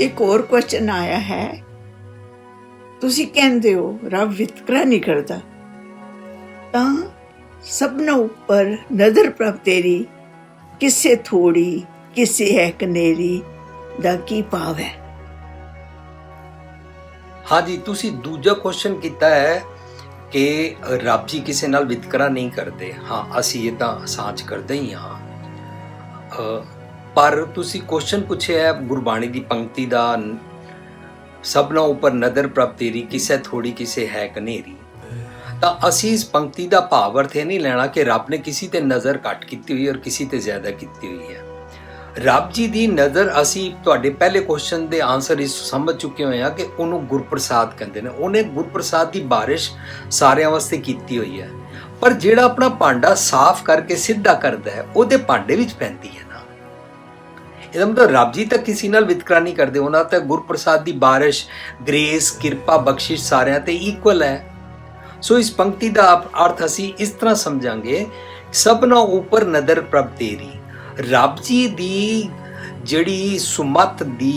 एक और क्वेश्चन आया है, ਤੁਸੀਂ ਕਹਿੰਦੇ ਹੋ ਰੱਬ ਵਿਤਕਰਾ ਨਹੀਂ ਕਰਦਾ, ਤਾਂ ਸਭਨਾਂ ਉੱਪਰ ਨਜ਼ਰ ਪ੍ਰਭ ਤੇਰੀ, ਕਿਸੇ ਥੋੜੀ ਕਿਸੇ ਹੈ ਕਨੇਰੀ ਦਾ ਕੀ ਭਾਵ ਹੈ? हाँ जी, तुसी दूजा क्वेश्चन किया है कि रब जी किसी नाल वितकरा नहीं करते। हाँ, असी ये तो सांच करते ही हाँ, पर तुसी क्वेश्चन पूछे है गुरबाणी की पंक्ति का, सबना ऊपर नज़र प्रभ तेरी, किसे थोड़ी किसे है कनेरी। तो असी इस पंक्ति का भाव अर्थ ये नहीं लेना कि रब ने किसी ते नज़र घट की हुई और किसी ते ज्यादा की हुई है। रब जी की नज़र असी तुहाडे पहले क्वेश्चन के आंसर इस समझ चुके हुए हैं कि उन्होंने गुरप्रसाद कहते हैं। उन्हें गुरप्रसाद की बारिश सारे वास्ते की हुई है, पर जिहड़ा अपना भांडा साफ करके सीधा करता है वो भांडे विच पैंदी है ना। ਇਹਦਾ मतलब रब जी तो किसी नाल वितकरा नहीं करते, उन्होंने तो गुरप्रसाद की बारिश, ग्रेस, किरपा, बख्शिश सारे ते इक्वल है। सो इस पंक्ति का अर्थ असी इस तरह समझांगे, सबना ऊपर नज़र प्रभ तेरी। रब जी दी जिहड़ी सुमत दी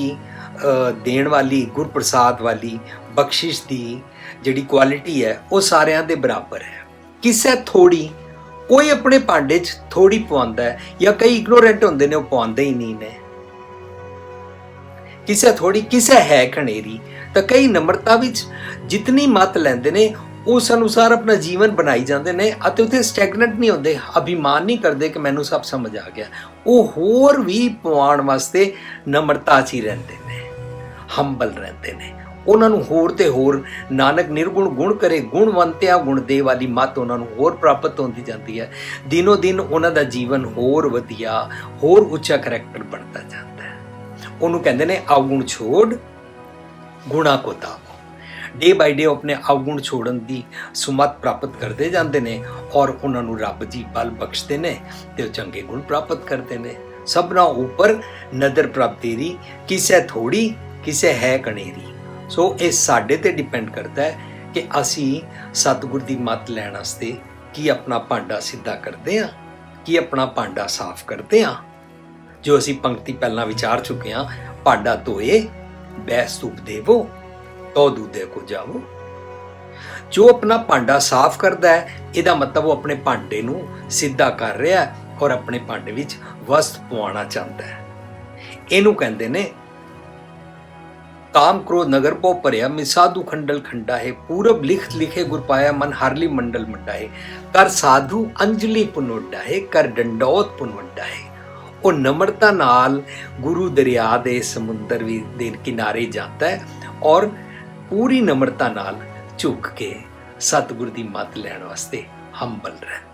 देण वाली, गुरप्रसाद वाली, बख्शिश दी जिहड़ी क्वालिटी है वो सारियां दे बराबर है। किसे थोड़ी, कोई अपने भांडे च थोड़ी पवांदा है, या कई इग्नोरेंट होंदे ने वो पवांदे ही नहीं ने। किसे थोड़ी किसे है कनेरी, तो कई नम्रता विच जितनी मत लैंदे ने उस अनुसार अपना जीवन बनाई जाते हैं, उत्थे स्टैगनेंट नहीं होंदे, अभिमान नहीं करते कि मैनू सब समझ आ गया। वो होर भी पवाण वास्ते नम्रता च ही रहंदे ने, हंबल रहंदे ने। उन्होंने होर ते होर, नानक निर्गुण गुण करे गुणवंतिया गुण दे वाली मत उन्होंने होर प्राप्त होती जाती है। दिनों दिन उन्हों का जीवन होर वधिया, होर उच्चा करैक्टर बनता जाता है। उन्होंने कहते हैं अवगुण छोड़ गुणा को ताप। डे बाय डे अपने अवगुण छोड़न की सुमत प्राप्त करते जाते हैं और उन्होंने रब जी बल बख्शते हैं तो चंगे गुण प्राप्त करते हैं। सबना ऊपर नज़र प्रभ तेरी, किसे थोड़ी किसे है कनेरी। सो ये साडे ते डिपेंड करता है कि असी सतगुर की मत लैण वास्ते की अपना भांडा सीधा करते हैं, कि अपना भांडा साफ करते हैं। जो असी पंक्ति पहला विचार चुके हैं, भांडा धोए बैस धूप देवो तो दूधे को जावो। जो अपना भांडा साफ करता है, इसका मतलब वो अपने भांडे नू सीधा कर रहा है और अपने भांडे विच वस्त पवाना चाहता है। इनू कहते ने काम क्रोध नगर पो भरिया, मिसाधु खंडल खंडा है, पूरब लिख लिखे गुर पाया, मन हरली मंडल मंडा है। कर साधु अंजलि पुनोडा है, कर डंडौत पुनवड्डा है। वो नम्रता नाल गुरु दरिया दे समुंदर दे किनारे जाता है और पूरी नम्रता नाल झुक के सतगुर दी मत लैण वास्ते हंबल रहता है।